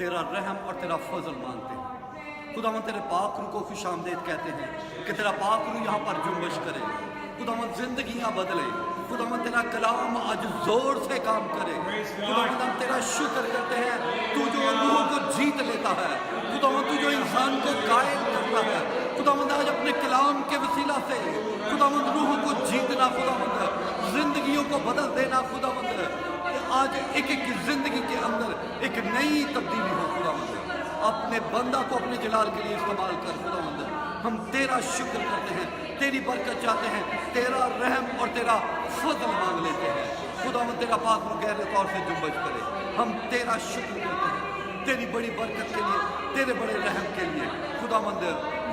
تیرا رحم اور تیرا فضل مانگتے ہیں۔ خداوند تیرے پاک روح کو خوش آمدید کہتے ہیں کہ تیرا پاک روح یہاں پر جنبش کرے، خداوند زندگیاں بدلے، خداوند تیرا کلام آج زور سے کام کرے۔ خداوند ہم تیرا شکر کرتے ہیں، تو جو روح کو جیت لیتا ہے، خداوند تو جو انسان کو قائل کرتا ہے، خداوند آج اپنے کلام کے وسیلہ سے خداوند روح کو جیتنا، خداوند زندگیوں کو بدل دینا، خداوند آج ایک ایک زندگی کے اندر ایک نئی تبدیلی ہو۔ خداوند اپنے بندہ کو اپنے جلال کے لیے استعمال کر۔ خداوند ہم تیرا شکر کرتے ہیں، تیری برکت چاہتے ہیں، تیرا رحم اور تیرا فضل مانگ لیتے ہیں۔ خداوند تیرا پاک روح گہرے طور سے جنبش کرے۔ ہم تیرا شکر کرتے ہیں تیری بڑی برکت کے لیے، تیرے بڑے رحم کے لیے۔ خداوند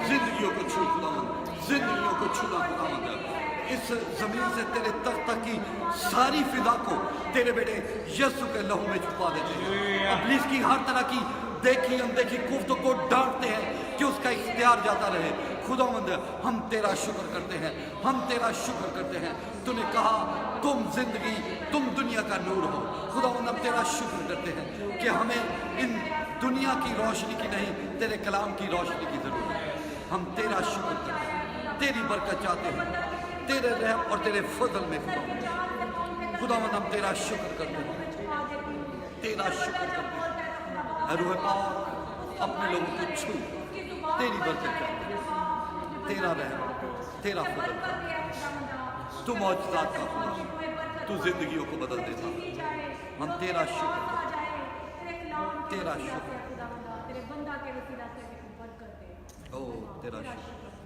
زندگیوں کو چھو، خداوند زندگیوں کو چھونا، خداوند اس زمین سے تیرے تخت تک کی ساری فضا کو تیرے بیٹے یسوع کے لہو میں چھپا دیتے ہیں۔ ابلیس کی ہر طرح کی دیکھی اندیکھی گفتوں کو ڈانٹتے ہیں کہ اس کا اختیار جاتا رہے۔ خداوند ہم تیرا شکر کرتے ہیں، ہم تیرا شکر کرتے ہیں۔ تو نے کہا تم زندگی، تم دنیا کا نور ہو۔ خداوند ہم تیرا شکر کرتے ہیں کہ ہمیں ان دنیا کی روشنی کی نہیں، تیرے کلام کی روشنی کی ضرورت ہے۔ ہم تیرا شکر کرتے ہیں، تیری برکت چاہتے ہیں، تیرے رحم اور تیرے فضل میں۔ خداوند ہم تیرا شکر کرتے ہیں، تیرا شکر کرتے ہیں۔ اے روح پاک اپنے لوگوں کو چھو، تیری برکت چاہتے ہیں، تیرا رحم، تیرا فضل چاہتے۔ تو معجزات کا خدا، تو زندگیوں کو بدل دیتا۔ ہم تیرا شکر کرتے ہیں، تیرا شکر، او تیرا شکر۔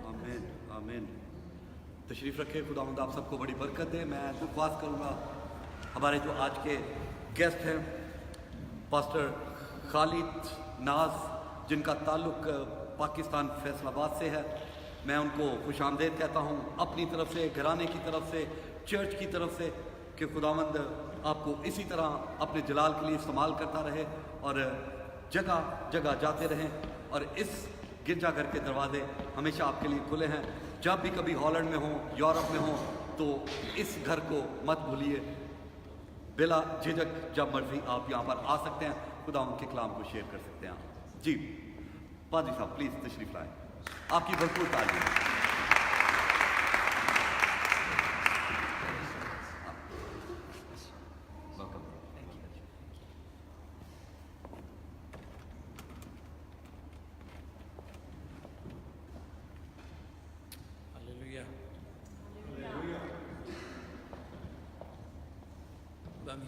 آمین آمین۔ تشریف رکھے، خداوند آپ سب کو بڑی برکت دے۔ میں درخواست کروں گا ہمارے جو آج کے گیسٹ ہیں پاسٹر خالد ناز، جن کا تعلق پاکستان فیصل آباد سے ہے، میں ان کو خوش آمدید کہتا ہوں اپنی طرف سے، گھرانے کی طرف سے، چرچ کی طرف سے، کہ خداوند آپ کو اسی طرح اپنے جلال کے لیے استعمال کرتا رہے اور جگہ جگہ جاتے رہیں۔ اور اس گرجا گھر کے دروازے ہمیشہ آپ کے لیے کھلے ہیں۔ جب بھی کبھی ہالینڈ میں ہوں، یورپ میں ہوں، تو اس گھر کو مت بھولیے۔ بلا جھجک جب مرضی آپ یہاں پر آ سکتے ہیں، خدا ان کے کلام کو شیئر کر سکتے ہیں۔ جی پادری صاحب پلیز تشریف لائیں، آپ کی بھرپور تعلیم۔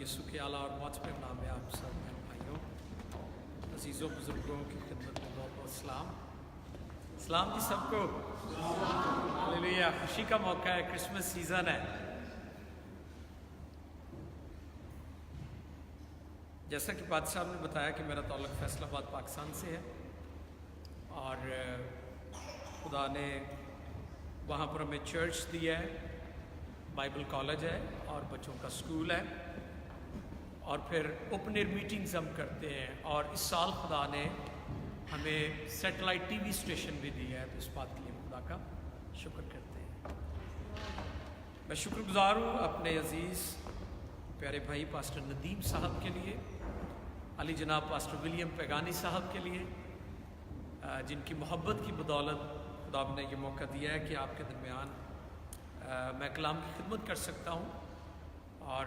یسوع کے اعلیٰ اور معتبر نام میں آپ سب بھائیوں، عزیزوں، بزرگوں کی خدمت میں بہت بہت سلام۔ سلام جی سب کو۔ ہاللیلویا، خوشی کا موقع ہے، کرسمس سیزن ہے۔ جیسا کہ پادری صاحب نے بتایا کہ میرا تعلق فیصل آباد پاکستان سے ہے، اور خدا نے وہاں پر ہمیں چرچ دیا ہے، بائبل کالج ہے اور بچوں کا اسکول ہے، اور پھر اوپن ایئر میٹنگز ہم کرتے ہیں، اور اس سال خدا نے ہمیں سیٹلائٹ ٹی وی اسٹیشن بھی دیا ہے، تو اس بات کے لیے خدا کا شکر کرتے ہیں۔ میں شکر گزار ہوں اپنے عزیز پیارے بھائی پاسٹر ندیم صاحب کے لیے، علی جناب پاسٹر ولیم پیغانی صاحب کے لیے، جن کی محبت کی بدولت خدا نے یہ موقع دیا ہے کہ آپ کے درمیان میں کلام کی خدمت کر سکتا ہوں۔ اور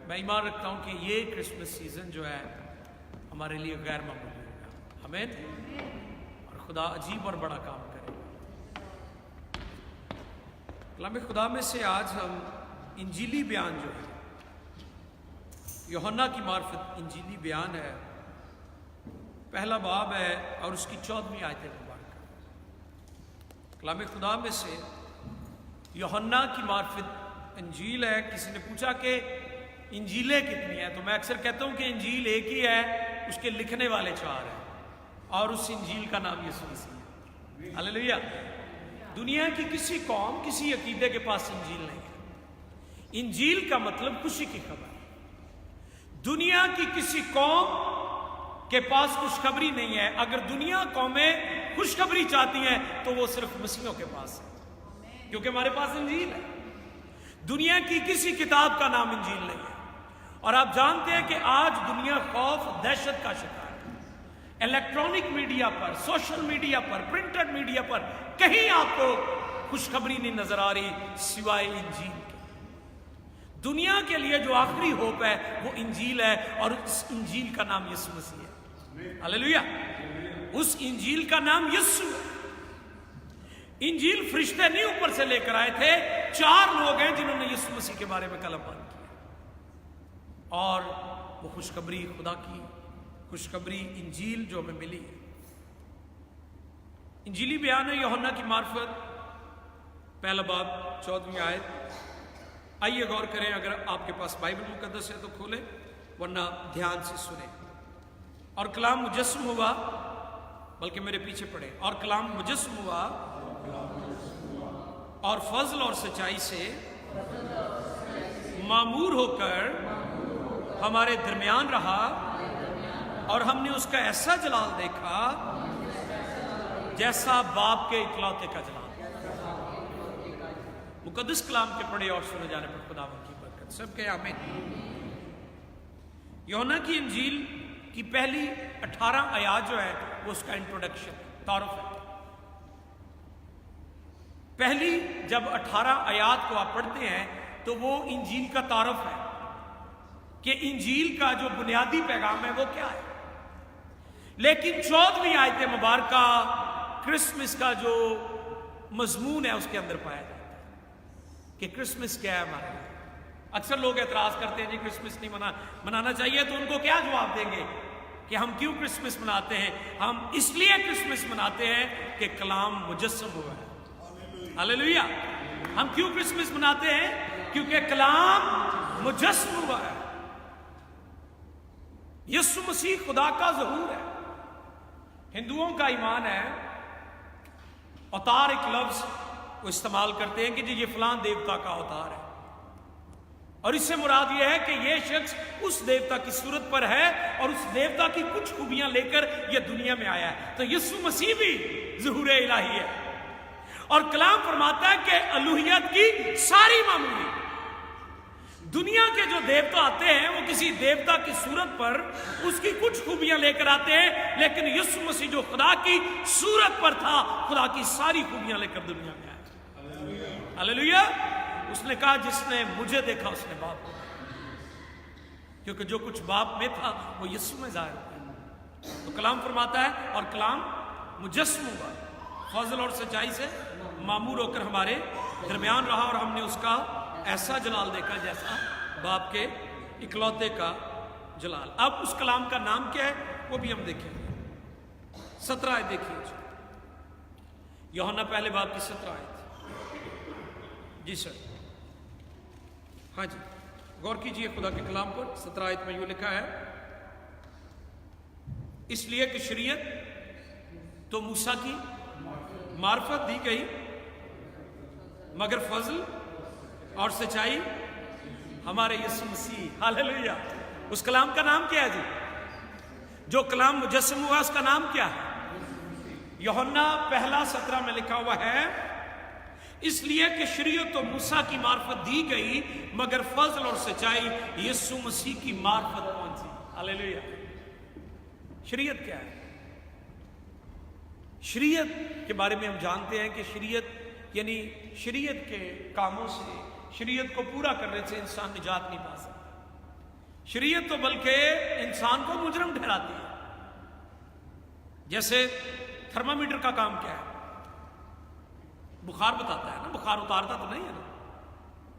میں ایمان رکھتا ہوں کہ یہ کرسمس سیزن جو ہے ہمارے لیے غیر معمولی ہوگا، آمین، اور خدا عجیب اور بڑا کام کرے گا۔ کلام خدا میں سے آج ہم انجیلی بیان جو ہے، یوحنا کی معرفت انجیلی بیان ہے، پہلا باب ہے اور اس کی 14ویں آیت مبارکہ۔ کلام خدا میں سے یوحنا کی معرفت انجیل ہے۔ کسی نے پوچھا کہ انجیلیں کتنی ہیں، تو میں اکثر کہتا ہوں کہ انجیل ایک ہی ہے، اس کے لکھنے والے 4 ہیں، اور اس انجیل کا نام یسوع مسیح ہے۔ ہاللیلویا۔ دنیا کی کسی قوم، کسی عقیدے کے پاس انجیل نہیں ہے۔ انجیل کا مطلب خوشی کی خبر۔ دنیا کی کسی قوم کے پاس خوشخبری نہیں ہے۔ اگر دنیا قومیں خوشخبری چاہتی ہیں تو وہ صرف مسیحوں کے پاس ہے، کیونکہ ہمارے پاس انجیل ہے۔ دنیا کی کسی کتاب کا نام انجیل نہیں ہے، اور آپ جانتے ہیں کہ آج دنیا خوف دہشت کا شکار ہے. الیکٹرانک میڈیا پر، سوشل میڈیا پر، پرنٹڈ میڈیا پر کہیں آپ کو خوشخبری نہیں نظر آ رہی سوائے انجیل کے. دنیا کے لیے جو آخری ہوپ ہے وہ انجیل ہے، اور اس انجیل کا نام یسوع مسیح ہے. ہاللیلویہ. اس انجیل کا نام یسوع ہے. انجیل فرشتے نہیں اوپر سے لے کر آئے تھے، 4 لوگ ہیں جنہوں نے یسوع مسیح کے بارے میں کلام بند کیا، اور وہ خوشخبری خدا کی خوشخبری انجیل جو ہمیں ملی ہے. انجیلی بیان ہے یوحنا کی معرفت، پہلا باب 14ویں آیت. آئیے غور کریں. اگر آپ کے پاس بائبل مقدس ہے تو کھولیں، ورنہ دھیان سے سنیں. اور کلام مجسم ہوا، بلکہ میرے پیچھے پڑھیں. اور کلام مجسم ہوا اور فضل اور سچائی سے معمور ہو کر ہمارے درمیان رہا، اور ہم نے اس کا ایسا جلال دیکھا جیسا باپ کے اکلوتے کا جلال. مقدس کلام کے پڑھے اور سنے جانے پر خداوند کی برکت. سب کہے آمین. یوحنا کی انجیل کی پہلی 18 آیات جو ہے وہ اس کا انٹروڈکشن، تعارف ہے. پہلی جب 18 آیات کو آپ پڑھتے ہیں تو وہ انجیل کا تعارف ہے کہ انجیل کا جو بنیادی پیغام ہے وہ کیا ہے. لیکن 14ویں آیت مبارکہ کرسمس کا جو مضمون ہے اس کے اندر پایا جاتا ہے کہ کرسمس کیا ہے ہمارے. اکثر لوگ اعتراض کرتے ہیں جی کرسمس نہیں منانا چاہیے، تو ان کو کیا جواب دیں گے کہ ہم کیوں کرسمس مناتے ہیں؟ ہم اس لیے کرسمس مناتے ہیں کہ کلام مجسم ہوا ہے. ہاللیلویہ. ہم کیوں کرسمس مناتے ہیں؟ کیونکہ کلام مجسم ہوا ہے. یسوع مسیح خدا کا ظہور ہے. ہندوؤں کا ایمان ہے، اوتار ایک لفظ وہ استعمال کرتے ہیں کہ جی یہ فلاں دیوتا کا اوتار ہے، اور اس سے مراد یہ ہے کہ یہ شخص اس دیوتا کی صورت پر ہے اور اس دیوتا کی کچھ خوبیاں لے کر یہ دنیا میں آیا ہے. تو یسوع مسیح بھی ظہور الہی ہے. اور کلام فرماتا ہے کہ الوہیت کی ساری معمولی دنیا کے جو دیوتا آتے ہیں وہ کسی دیوتا کی صورت پر اس کی کچھ خوبیاں لے کر آتے ہیں، لیکن یسوع مسیح جو خدا کی صورت پر تھا خدا کی ساری خوبیاں لے کر دنیا میں آیا. ہاللیلویہ. اس نے کہا جس نے مجھے دیکھا اس نے باپ کو دیکھا، کیونکہ جو کچھ باپ میں تھا وہ یسوع میں ظاہر ہوا. تو کلام فرماتا ہے اور کلام مجسم ہوا، فضل اور سچائی سے معمور ہو کر ہمارے درمیان رہا، اور ہم نے اس کا ایسا جلال دیکھا جیسا باپ کے اکلوتے کا جلال. اب اس کلام کا نام کیا ہے وہ بھی ہم دیکھیں گے. 17 آیت دیکھیے یوحنا پہلے باب کی 17 آیت. جی سر. ہاں جی غور کیجئے خدا کے کلام پر. 17 آیت میں یوں لکھا ہے، اس لیے کہ شریعت تو موسیٰ کی معرفت دی گئی، مگر فضل اور سچائی ہمارے یسوع مسیح. ہاللیلویہ. اس کلام کا نام کیا ہے جی؟ جو کلام مجسم ہوا اس کا نام کیا ہے؟ یوحنا پہلا 17 میں لکھا ہوا ہے، اس لیے کہ شریعت تو موسیٰ کی معرفت دی گئی مگر فضل اور سچائی یسوع مسیح کی معرفت پہنچی. ہاللیلویہ. شریعت کیا ہے؟ شریعت کے بارے میں ہم جانتے ہیں کہ شریعت یعنی شریعت کے کاموں سے، شریعت کو پورا کرنے سے انسان نجات نہیں پا سکتا. شریعت تو بلکہ انسان کو مجرم ٹھہراتی ہے. جیسے تھرمامیٹر کا کام کیا ہے؟ بخار بتاتا ہے نا، بخار اتارتا تو نہیں ہے نا.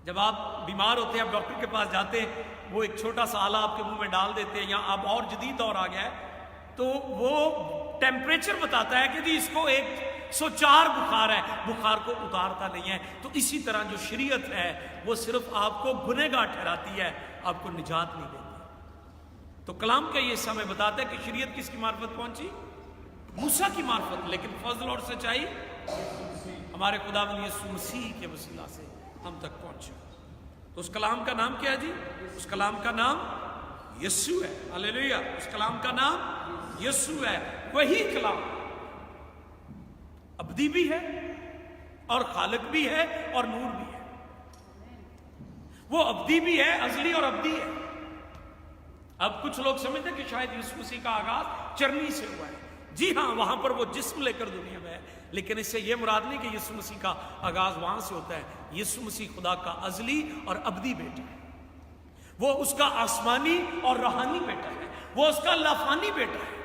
جب آپ بیمار ہوتے ہیں، آپ ڈاکٹر کے پاس جاتے ہیں، وہ ایک چھوٹا سا آلہ آپ کے منہ میں ڈال دیتے ہیں، یا اب اور جدید دور آ گیا ہے تو وہ ٹیمپریچر بتاتا ہے کہ جی اس کو 104 بخار ہے، بخار کو اتارتا نہیں ہے. تو اسی طرح جو شریعت ہے وہ صرف آپ کو گنہگار ٹھہراتی ہے، آپ کو نجات نہیں دیتی. تو کلام کا یہ حصہ ہمیں بتاتا ہے کہ شریعت کس کی معرفت پہنچی؟ موسیٰ کی معرفت، لیکن فضل اور سچائی ہمارے خداوند یسوع مسیح کے وسیلہ سے ہم تک پہنچے. تو اس کلام کا نام کیا ہے جی؟ اس کلام کا نام یسوع ہے. ہاللیلویہ. اس کلام کا نام یسوع ہے. وہی کلام ابدی بھی ہے اور خالق بھی ہے اور نور بھی ہے. وہ ابدی بھی ہے، ازلی اور ابدی ہے. اب کچھ لوگ سمجھتے ہیں کہ شاید یسوع مسیح کا آغاز چرنی سے ہوا ہے. جی ہاں، وہاں پر وہ جسم لے کر دنیا میں ہے، لیکن اس سے یہ مراد نہیں کہ یسوع مسیح کا آغاز وہاں سے ہوتا ہے. یسوع مسیح خدا کا ازلی اور ابدی بیٹا ہے. وہ اس کا آسمانی اور روحانی بیٹا ہے. وہ اس کا لافانی بیٹا ہے.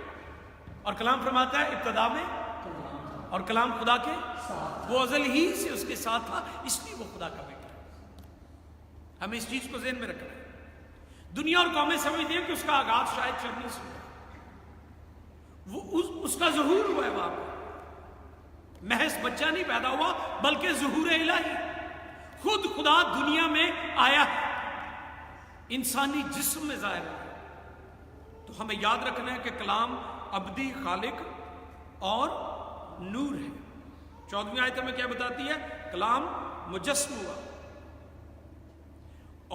اور کلام فرماتا ہے ابتدا میں اور کلام خدا کے وہ ازل ہی سے اس کے ساتھ تھا، اس لیے وہ خدا کا بیٹا ہے. ہمیں اس چیز کو ذہن میں رکھنا ہے. دنیا اور قومیں سمجھتی ہیں کہ اس کا آغاز شاید چرنی سے ہوا، وہ اس کا ظہور ہوا ہے وہاں پر. محض بچہ نہیں پیدا ہوا بلکہ ظہور الہی، خود خدا دنیا میں آیا ہے، انسانی جسم میں ظاہر ہے. تو ہمیں یاد رکھنا ہے کہ کلام ابدی، خالق اور نور ہے. 14ویں آیت میں کیا بتاتی ہے؟ کلام مجسم ہوا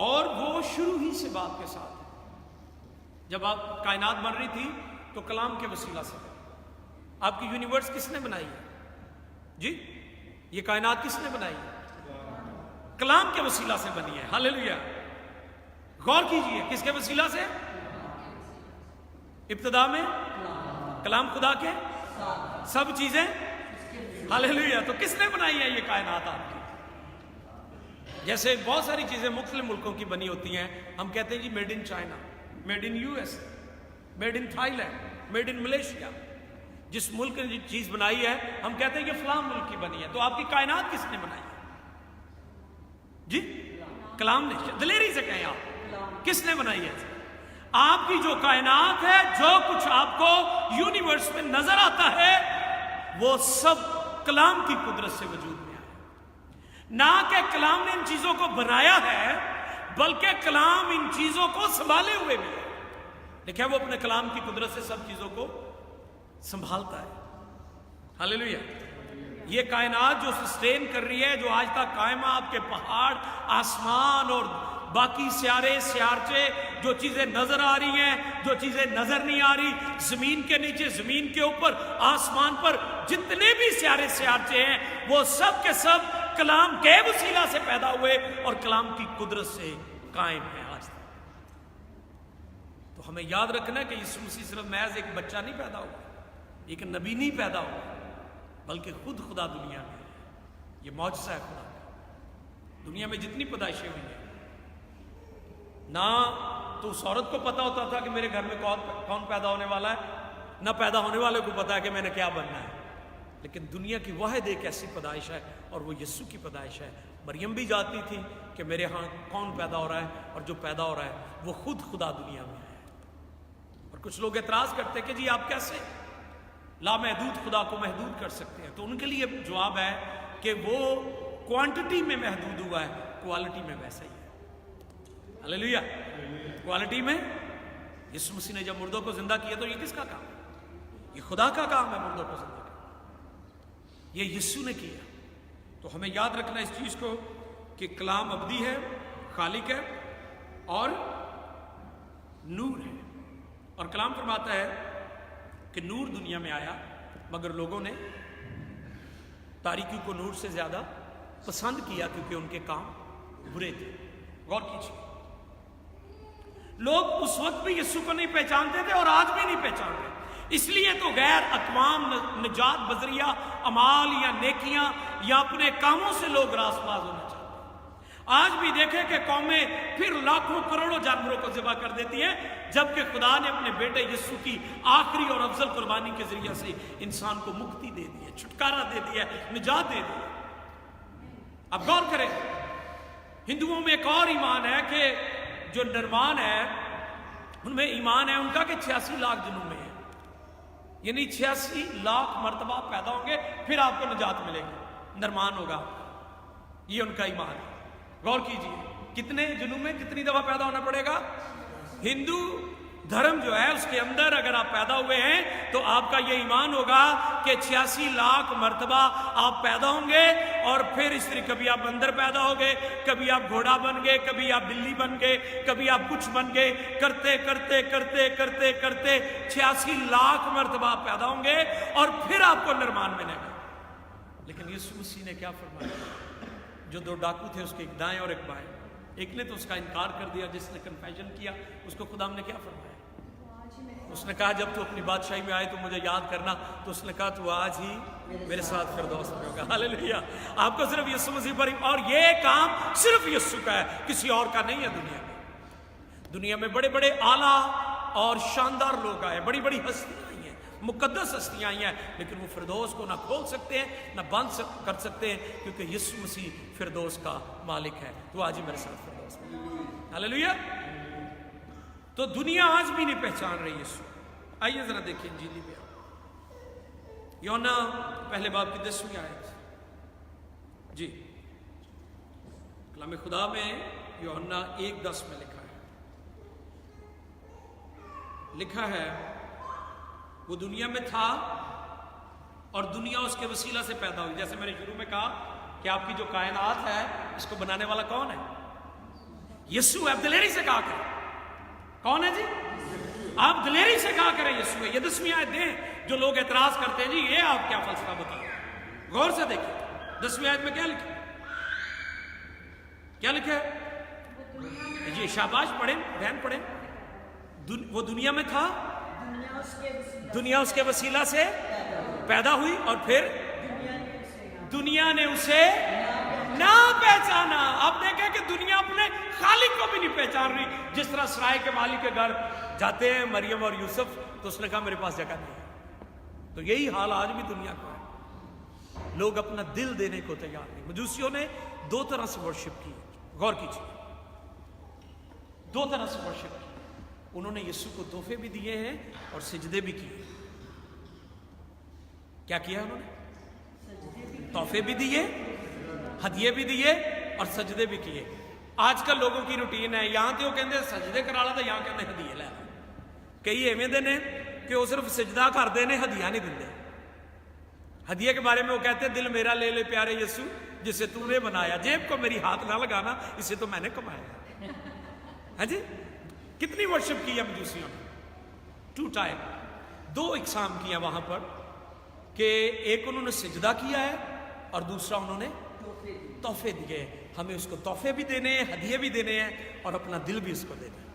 اور وہ شروع ہی سے بات کے ساتھ ہے. جب آپ کائنات بن رہی تھی تو کلام کے وسیلہ سے. آپ کی یونیورس کس نے بنائی ہے؟ جی، یہ کائنات کس نے بنائی ہے؟ کلام کے وسیلہ سے بنی ہے. ہاللیلویا. غور کیجئے، کس کے وسیلہ سے؟ ابتدا میں کلام خدا کے سب چیزیں. ہاللیلویا. تو کس نے بنائی ہے یہ کائنات آپ کی؟ جیسے بہت ساری چیزیں مختلف ملکوں کی بنی ہوتی ہیں، ہم کہتے ہیں جی made in China, made in U S, made in Thailand, made in Malaysia. جس ملک نے چیز بنائی ہے ہم کہتے ہیں کہ فلاں ملک کی بنی ہے. تو آپ کی کائنات کس نے بنائی ہے؟ جی، کلام نے. دلیری سے کہیں آپ، کس نے بنائی ہے؟ آپ کی جو کائنات ہے، جو کچھ آپ کو یونیورس میں نظر آتا ہے، وہ سب کلام کی قدرت سے وجود میں آیا. نہ کہ کلام نے ان چیزوں کو بنایا ہے، بلکہ کلام ان چیزوں کو سنبھالے ہوئے بھی ہے. دیکھیں، وہ اپنے کلام کی قدرت سے سب چیزوں کو سنبھالتا ہے. ہاللیلویا. یہ کائنات جو سسٹین کر رہی ہے، جو آج تک قائم ہے، آپ کے پہاڑ، آسمان اور باقی سیارے سیارچے، جو چیزیں نظر آ رہی ہیں، جو چیزیں نظر نہیں آ رہی، زمین کے نیچے، زمین کے اوپر، آسمان پر جتنے بھی سیارے سیارچے ہیں، وہ سب کے سب کلام کے وسیلہ سے پیدا ہوئے اور کلام کی قدرت سے قائم ہیں آج تک. تو ہمیں یاد رکھنا ہے کہ یسوع مسیح صرف محض ایک بچہ نہیں پیدا ہوا، ایک نبی نہیں پیدا ہوا، بلکہ خود خدا دنیا میں ہے. یہ معجزہ ہے خدا کا. دنیا میں جتنی پیدائشیں ہوئی ہیں، نہ تو اس عورت کو پتا ہوتا تھا کہ میرے گھر میں کون پیدا ہونے والا ہے، نہ پیدا ہونے والے کو پتا ہے کہ میں نے کیا بننا ہے. لیکن دنیا کی واحد ایک ایسی پیدائش ہے اور وہ یسوع کی پیدائش ہے. مریم بھی جانتی تھی کہ میرے ہاں کون پیدا ہو رہا ہے، اور جو پیدا ہو رہا ہے وہ خود خدا دنیا میں ہے. اور کچھ لوگ اعتراض کرتے کہ جی آپ کیسے لامحدود خدا کو محدود کر سکتے ہیں؟ تو ان کے لیے جواب ہے کہ وہ کوانٹٹی میں محدود ہوا ہے، کوالٹی میں ویسا ہی ہے. ہاللیلویا. کوالٹی میں یسوع مسیح نے جب مردوں کو زندہ کیا تو یہ کس کا کام ہے؟ یہ خدا کا کام ہے مردوں کو زندہ کرنا. یہ یسوع نے کیا. تو ہمیں یاد رکھنا اس چیز کو کہ کلام ابدی ہے، خالق ہے اور نور ہے. اور کلام فرماتا ہے کہ نور دنیا میں آیا، مگر لوگوں نے تاریکی کو نور سے زیادہ پسند کیا کیونکہ ان کے کام برے تھے. غور کیجیے، لوگ اس وقت بھی یسوع کو نہیں پہچانتے تھے اور آج بھی نہیں پہچانتے. اس لیے تو غیر اقوام نجات بذریعہ اعمال یا نیکیاں یا اپنے کاموں سے لوگ راست باز ہونا چاہتے ہیں. آج بھی دیکھیں کہ قومیں پھر لاکھوں کروڑوں جانوروں کو ذبح کر دیتی ہیں، جبکہ خدا نے اپنے بیٹے یسوع کی آخری اور افضل قربانی کے ذریعے سے انسان کو مکتی دے دی ہے، چھٹکارا دے دیا ہے، نجات دے دی ہے. اب غور کریں، ہندوؤں میں ایک اور ایمان ہے کہ جو نرمان ہے ان میں ایمان ہے ان کا کہ 86 لاکھ جنوں میں ہے، یعنی 86 لاکھ مرتبہ پیدا ہوں گے پھر آپ کو نجات ملے گی، نرمان ہوگا. یہ ان کا ایمان ہے. غور کیجیے، کتنے جنوں میں کتنی دفعہ پیدا ہونا پڑے گا؟ ہندو دھرم جو ہے اس کے اندر اگر آپ پیدا ہوئے ہیں تو آپ کا یہ ایمان ہوگا کہ 86 لاکھ مرتبہ آپ پیدا ہوں گے، اور پھر اس طرح کبھی آپ بندر پیدا ہو گئے، کبھی آپ گھوڑا بن گئے، کبھی آپ بلی بن گئے، کبھی آپ کچھ بن گئے، کرتے کرتے کرتے کرتے کرتے 86 لاکھ مرتبہ آپ پیدا ہوں گے اور پھر آپ کو نرمان ملے گا. لیکن یسوع مسیح نے کیا فرمایا؟ جو 2 ڈاکو تھے اس کے ایک دائیں اور ایک بائیں، ایک نے تو اس کا انکار کر دیا، جس نے کنفیشن کیا اس کو خدا نے کیا فرمایا؟ اس نے کہا جب تو اپنی بادشاہی میں آئے تو مجھے یاد کرنا. تو اس نے کہا تو آج ہی میرے ساتھ فردوس میں ہوگا. ہاللیلویہ. آپ کو صرف یسوع مسیح پر، اور یہ کام صرف یسوع کا ہے، کسی اور کا نہیں ہے. دنیا میں بڑے بڑے اعلیٰ اور شاندار لوگ آئے، بڑی بڑی ہستیاں آئی ہیں، مقدس ہستیاں آئی ہیں، لیکن وہ فردوس کو نہ کھول سکتے ہیں نہ بند کر سکتے ہیں، کیونکہ یسوع مسیح فردوس کا مالک ہے. تو آج ہی میرے ساتھ فردوس میں. ہاللیلویہ. تو دنیا آج بھی نہیں پہچان رہی یسوع. آئیے ذرا دیکھیں انجیل میں یوحنا پہلے باب کی 10ویں آیت. جی کلام خدا میں یوحنا 1:10 میں لکھا ہے وہ دنیا میں تھا اور دنیا اس کے وسیلہ سے پیدا ہوئی. جیسے میں نے شروع میں کہا کہ آپ کی جو کائنات ہے اس کو بنانے والا کون ہے؟ یسوع. آپ دلیری سے کہا کریں کون ہے جی؟ آپ دلیری سے کہا کریں یسوع ہے. یہ 10ویں آیت دیں. جو لوگ اعتراض کرتے ہیں جی یہ آپ کیا فلسفہ بتائیں، غور سے دیکھیں 10ویں آیت میں کیا لکھا ہے؟ جی شاباش پڑھیں بہن پڑھیں. وہ دنیا میں تھا، دنیا اس کے وسیلہ سے پیدا ہوئی، اور پھر دنیا نے اسے نہ پہچانا. اب دیکھیں کہ دنیا اپنے خالق کو بھی نہیں پہچان رہی. جس طرح سرائے کے مالی کے گھر جاتے ہیں مریم اور یوسف، تو اس نے کہا میرے پاس جگہ نہیں ہے. تو یہی حال آج بھی دنیا کا ہے. لوگ اپنا دل دینے کو تیار نہیں. مجوسیوں نے 2 طرح سے ورشپ کی. غور کیجیے، 2 طرح سے ورشپ کی. انہوں نے یسوع کو تحفے بھی دیے ہیں اور سجدے بھی کیے. کیا کیا انہوں نے؟ تحفے بھی دیے، ہدیے بھی دیے اور سجدے بھی کیے. آج کل لوگوں کی روٹین ہے، یہاں تو وہ کہتے سجدے کرا لا، تو یہاں کہتے ہدیے لے. کئی ایویں دینے کہ وہ صرف سجدہ کرتے ہیں، ہدیہ نہیں دیندے. ہدیے کے بارے میں وہ کہتے ہیں دل میرا لے لے پیارے یسوع جسے تو نے بنایا، جیب کو میری ہاتھ نہ لگانا، اسے تو میں نے کمایا. ہاں جی، کتنی ورشپ کی ہے مجوسیوں نے. 2 ٹائپ، 2 اقسام کی ہیں وہاں پر، کہ ایک انہوں نے سجدہ کیا ہے اور دوسرا انہوں نے تحفے دیے. ہمیں اس کو تحفے بھی دینے ہیں، ہدیے بھی دینے ہیں اور اپنا دل بھی اس کو دینا ہے.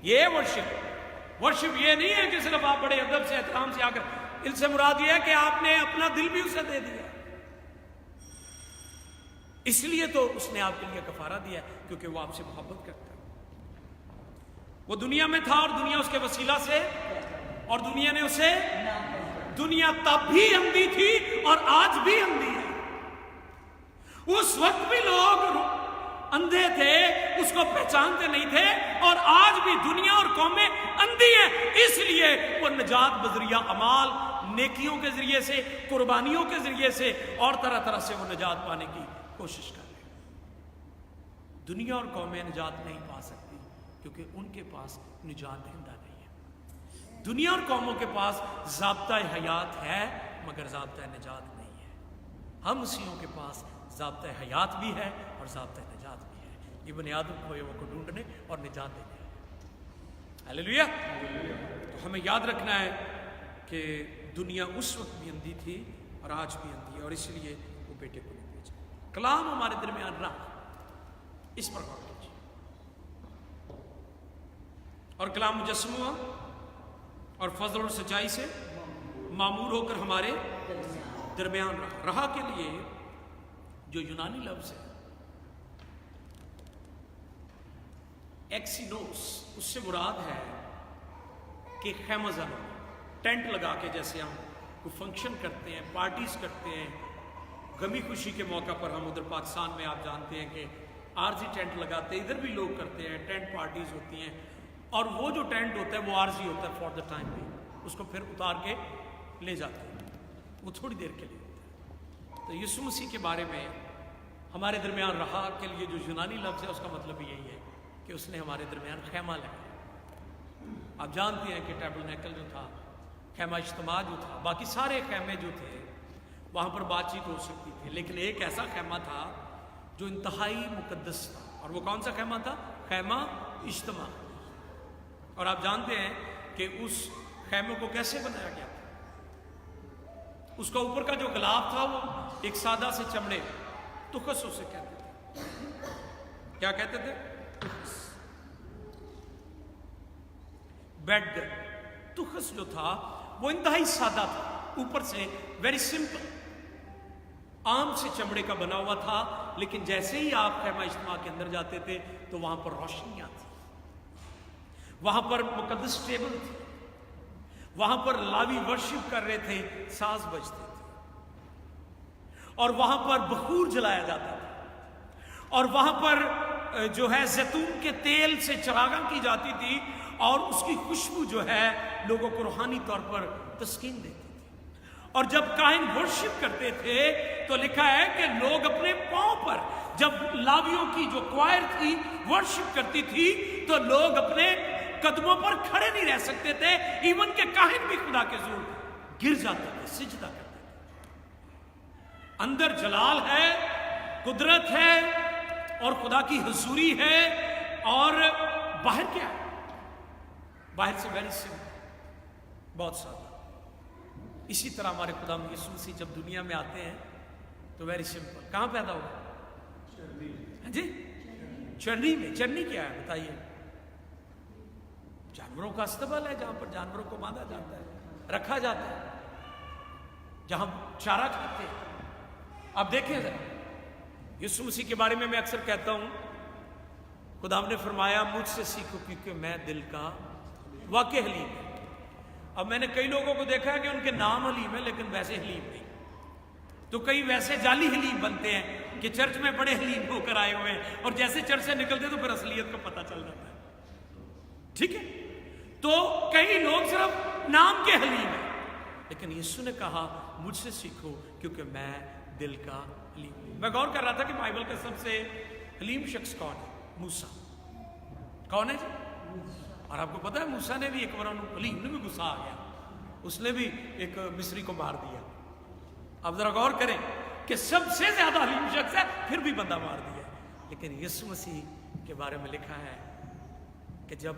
یہ ورشپ یہ نہیں ہے کہ صرف آپ بڑے ادب سے احترام سے آ کر. ان سے مراد یہ ہے کہ آپ نے اپنا دل بھی اسے دے دیا. اس لیے تو اس نے آپ کے لیے کفارہ دیا کیونکہ وہ آپ سے محبت کرتا ہے. وہ دنیا میں تھا اور دنیا اس کے وسیلہ سے، اور دنیا نے اسے، دنیا تب بھی اندھی تھی اور آج بھی اندھی ہے. اس وقت بھی لوگ اندھے تھے، اس کو پہچانتے نہیں تھے، اور آج بھی دنیا اور قومیں اندھی ہیں. اس لیے وہ نجات بذریعہ اعمال، نیکیوں کے ذریعے سے، قربانیوں کے ذریعے سے اور طرح طرح سے وہ نجات پانے کی کوشش کر رہے ہیں. دنیا اور قومیں نجات نہیں پا سکتی کیونکہ ان کے پاس نجات دہندہ نہیں ہے. دنیا اور قوموں کے پاس ضابطہ حیات ہے مگر ضابطہ نجات نہیں ہے. ہم مسیحیوں کے پاس ضابطہ حیات بھی ہے اور ضابطہ نجات بھی ہے. یہ بنیادوں کو ڈھونڈنے اور نجات دینے ہے. ہاللیلویہ. تو ہمیں یاد رکھنا ہے کہ دنیا اس وقت بھی اندھی تھی اور آج بھی اندھی ہے، اور اس لیے وہ بیٹے کو نہیں بھیجا. کلام ہمارے درمیان رہا، اس پر غور کیجیے. اور کلام مجسم ہوا اور فضل اور سچائی سے معمور ہو کر ہمارے درمیان رہا. رہا کے لیے جو یونانی لفظ ہے ایکسینوس، اس سے مراد ہے کہ خیمہ زن، ٹینٹ لگا کے، جیسے ہم کوئی فنکشن کرتے ہیں، پارٹیز کرتے ہیں، غمی خوشی کے موقع پر. ہم ادھر پاکستان میں آپ جانتے ہیں کہ عارضی ٹینٹ لگاتے ہیں، ادھر بھی لوگ کرتے ہیں، ٹینٹ پارٹیز ہوتی ہیں. اور وہ جو ٹینٹ ہوتا ہے وہ عارضی ہوتا ہے فار دا ٹائم بھی، اس کو پھر اتار کے لے جاتے ہیں، وہ تھوڑی دیر کے لیے ہوتا ہے. تو یسوع مسیح کے بارے میں ہمارے درمیان رہا کے لیے جو یونانی لفظ ہے اس کا مطلب یہی ہے کہ اس نے ہمارے درمیان خیمہ لگایا. آپ جانتے ہیں کہ ٹیبرنیکل جو تھا، خیمہ اجتماع جو تھا، باقی سارے خیمے جو تھے وہاں پر بات چیت ہو سکتی تھی، لیکن ایک ایسا خیمہ تھا جو انتہائی مقدس تھا. اور وہ کون سا خیمہ تھا؟ خیمہ اجتماع. اور آپ جانتے ہیں کہ اس خیمے کو کیسے بنایا گیا تھا. اس کا اوپر کا جو غلاف تھا وہ ایک سادہ سے چمڑے، تخس اسے کہتے تھے. کیا کہتے تھے؟ بیڈ تخس جو تھا وہ انتہائی سادہ تھا، اوپر سے ویری سمپل، عام سے چمڑے کا بنا ہوا تھا، لیکن جیسے ہی آپ خیمہ اجتماع کے اندر جاتے تھے تو وہاں پر روشنیاں تھیں، وہاں پر مقدس ٹیبل تھی، وہاں پر لاوی ورشپ کر رہے تھے، ساز بجتے تھے، اور وہاں پر بخور جلایا جاتا تھا، اور وہاں پر جو ہے زیتون کے تیل سے چراغاں کی جاتی تھی، اور اس کی خوشبو جو ہے لوگوں کو روحانی طور پر تسکین دیتی تھی۔ اور جب کاہن ورشپ کرتے تھے تو لکھا ہے کہ لوگ اپنے پاؤں پر، جب لاویوں کی جو کوائر تھی ورشپ کرتی تھی تو لوگ اپنے قدموں پر کھڑے نہیں رہ سکتے تھے، ایون کہ کاہن بھی خدا کے حضور گر جاتے تھے، سجدہ کرتے تھے۔ اندر جلال ہے، قدرت ہے، اور خدا کی حضوری ہے، اور باہر کیا ہے؟ باہر سے ویری سمپل، بہت سادہ۔ اسی طرح ہمارے خدا یسوع مسیح جب دنیا میں آتے ہیں تو ویری سمپل۔ کہاں پیدا ہوا؟ ہاں جی، چرنی میں۔ چرنی کیا ہے بتائیے؟ جانوروں کا استبل ہے، جہاں پر جانوروں کو باندھا جاتا ہے، رکھا جاتا ہے، جہاں چارہ کھاتے ہیں۔ آپ دیکھیں ذرا یسوع مسیح کے بارے میں اکثر کہتا ہوں، خدا نے فرمایا مجھ سے سیکھو کیونکہ میں دل کا واقع حلیم ہے۔ اب میں نے کئی لوگوں کو دیکھا ہے کہ ان کے نام حلیم ہے لیکن ویسے حلیم نہیں، تو کئی ویسے جعلی حلیم بنتے ہیں کہ چرچ میں بڑے حلیم ہو کر آئے ہوئے ہیں، اور جیسے چرچ سے نکلتے تو پھر اصلیت کا پتہ چل جاتا ہے۔ ٹھیک ہے، تو کئی لوگ صرف نام کے حلیم ہیں، لیکن یسوع نے کہا مجھ سے سیکھو کیونکہ میں دل کا حلیم ہوں۔ میں غور کر رہا تھا کہ بائبل کا سب سے حلیم شخص کون ہے؟ موسیٰ۔ کون ہے جی؟ اور آپ کو پتا ہے موسیٰ نے بھی ایک بار حلیم نے بھی غصہ آ گیا، اس نے بھی ایک مصری کو مار دیا۔ اب ذرا غور کریں کہ سب سے زیادہ حلیم شخص ہے، پھر بھی بندہ مار دیا۔ لیکن یسوع مسیح کے بارے میں لکھا ہے کہ جب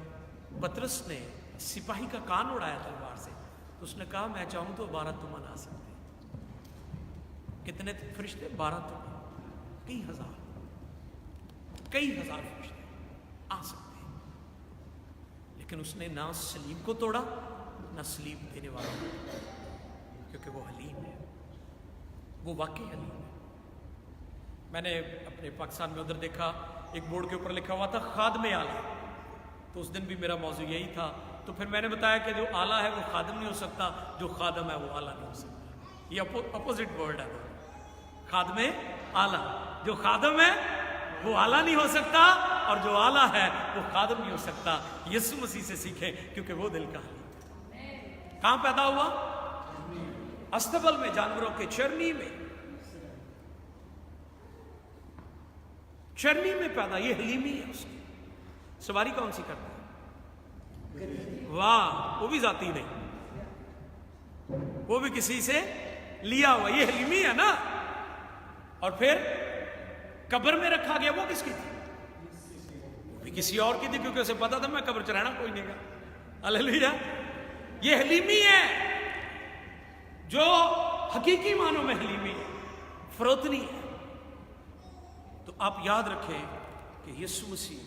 پطرس نے سپاہی کا کان اڑایا تلوار سے تو اس نے کہا میں چاہوں تو 12 تمن آ سکتے ہیں۔ کتنے فرشتے؟ 12 تمن، کئی ہزار فرشتے آ سکتے ہیں، لیکن اس نے نہ سلیب کو توڑا نہ سلیب دینے والا، کیونکہ وہ حلیم ہے، وہ واقعی حلیم ہے۔ میں نے اپنے پاکستان میں ادھر دیکھا ایک بورڈ کے اوپر لکھا ہوا تھا خادم اعلیٰ، تو اس دن بھی میرا موضوع یہی تھا، تو پھر میں نے بتایا کہ جو اعلیٰ ہے وہ خادم نہیں ہو سکتا، جو خادم ہے وہ اعلیٰ نہیں ہو سکتا۔ یہ اپوزٹ ورڈ ہے، خادم اعلیٰ، جو خادم ہے وہ اعلیٰ نہیں ہو سکتا، اور جو اعلیٰ ہے وہ خادم نہیں ہو سکتا۔ یسوع مسیح سے سیکھیں کیونکہ وہ دل کا حلیم ہے۔ کہاں پیدا ہوا؟ استبل میں، جانوروں کے چرنی میں، چرنی میں پیدا، یہ حلیمی ہے اس کی۔ سواری کون سی کرتا ہے؟ واہ، وہ بھی ذاتی نہیں، وہ بھی کسی سے لیا ہوا، یہ حلیمی ہے نا۔ اور پھر قبر میں رکھا گیا، وہ کس کی تھی؟ وہ بھی کسی اور کی تھی، کیونکہ اسے پتا تھا میں قبر چڑھانا کوئی نہیں گا۔ ہلیلویا، یہ حلیمی ہے جو حقیقی معنوں میں حلیمی ہے، فروتنی ہے۔ تو آپ یاد رکھیں کہ یسوع مسیح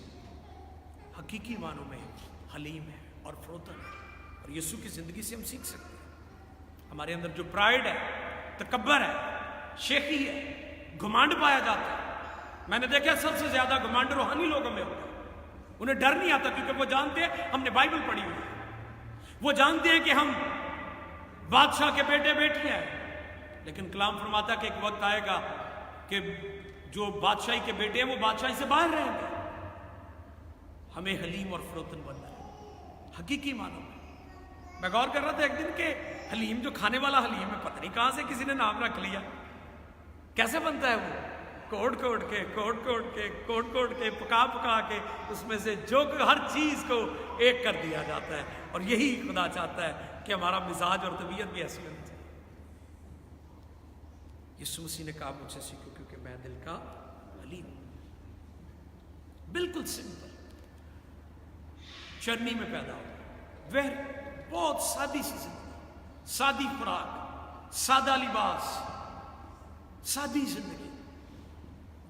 حقیقی معنوں میں حلیم ہے اور فروتن ہے، اور یسوع کی زندگی سے ہم سیکھ سکتے ہیں۔ ہمارے اندر جو پرائڈ ہے، تکبر ہے، شیخی ہے، گھمانڈ پایا جاتا ہے۔ میں نے دیکھا سب سے زیادہ گھمانڈ روحانی لوگوں میں ہوتا ہے، انہیں ڈر نہیں آتا، کیونکہ وہ جانتے ہیں ہم نے بائبل پڑھی ہوئی ہے، وہ جانتے ہیں کہ ہم بادشاہ کے بیٹے بیٹیاں ہیں۔ لیکن کلام فرماتا ہے کہ ایک وقت آئے گا کہ جو بادشاہی کے بیٹے ہیں وہ بادشاہی سے باہر رہیں گے۔ ہمیں حلیم اور فروتن بننا ہے حقیقی معنوں میں۔ میں غور کر رہا تھا ایک دن کہ حلیم جو کھانے والا حلیم ہے، پتہ نہیں کہاں سے کسی نے نام رکھ لیا، کیسے بنتا ہے وہ؟ کوٹ کوٹ کے پکا کے اس میں سے جو ہر چیز کو ایک کر دیا جاتا ہے، اور یہی خدا چاہتا ہے کہ ہمارا مزاج اور طبیعت بھی ایسی ہونی چاہیے۔ یسوع مسیح نے کہا مجھ سے سیکھو کیونکہ میں دل کا حلیم ہوں۔ بالکل سمپل، چرنی میں پیدا ہو، بہت سادی سی زندگی، سادی خوراک، سادہ لباس، سادی زندگی،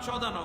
14:9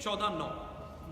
14:9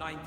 9th।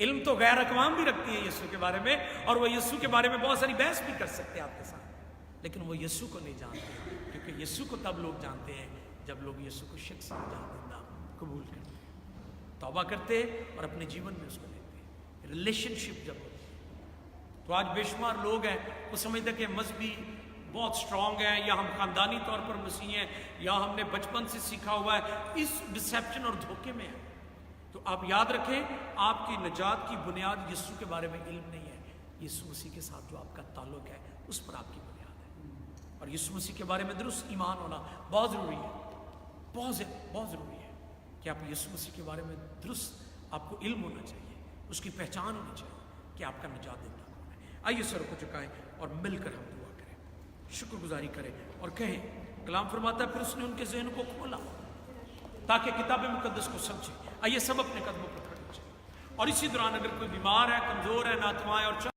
علم تو غیر اقوام بھی رکھتی ہے یسوع کے بارے میں، اور وہ یسوع کے بارے میں بہت ساری بحث بھی کر سکتے ہیں آپ کے ساتھ، لیکن وہ یسوع کو نہیں جانتے، کیونکہ یسوع کو تب لوگ جانتے ہیں جب لوگ یسوع کو شخص جاننا قبول کرتے ہیں، توبہ کرتے اور اپنے جیون میں اس کو لیتے ہیں، ریلیشن شپ جب ہوتی ہے۔ تو آج بے شمار لوگ ہیں وہ سمجھتے ہیں کہ مذہبی بہت سٹرونگ ہیں، یا ہم خاندانی طور پر مسیحی ہیں، یا ہم نے بچپن سے سیکھا ہوا ہے، اس ڈسیپشن اور دھوکے میں ہیں۔ تو آپ یاد رکھیں، آپ کی نجات کی بنیاد یسوع کے بارے میں علم نہیں ہے، یسوع مسیح کے ساتھ جو آپ کا تعلق ہے اس پر آپ کی بنیاد ہے، اور یسوع مسیح کے بارے میں درست ایمان ہونا بہت ضروری ہے، بہت ضروری ہے کہ آپ یسوع مسیح کے بارے میں درست آپ کو علم ہونا چاہیے، اس کی پہچان ہونی چاہیے کہ آپ کا نجات دہندہ کون ہے۔ آئیے سر کو جھکائیں اور مل کر ہم دعا کریں، شکر گزاری کریں اور کہیں، کلام فرماتا ہے پھر اس نے ان کے ذہن کو کھولا تاکہ کتاب مقدس کو سمجھیں۔ آئیے سب اپنے قدموں پر کھڑے ہو جائیں، اور اسی دوران اگر کوئی بیمار ہے، کمزور ہے، ناتواں ہے اور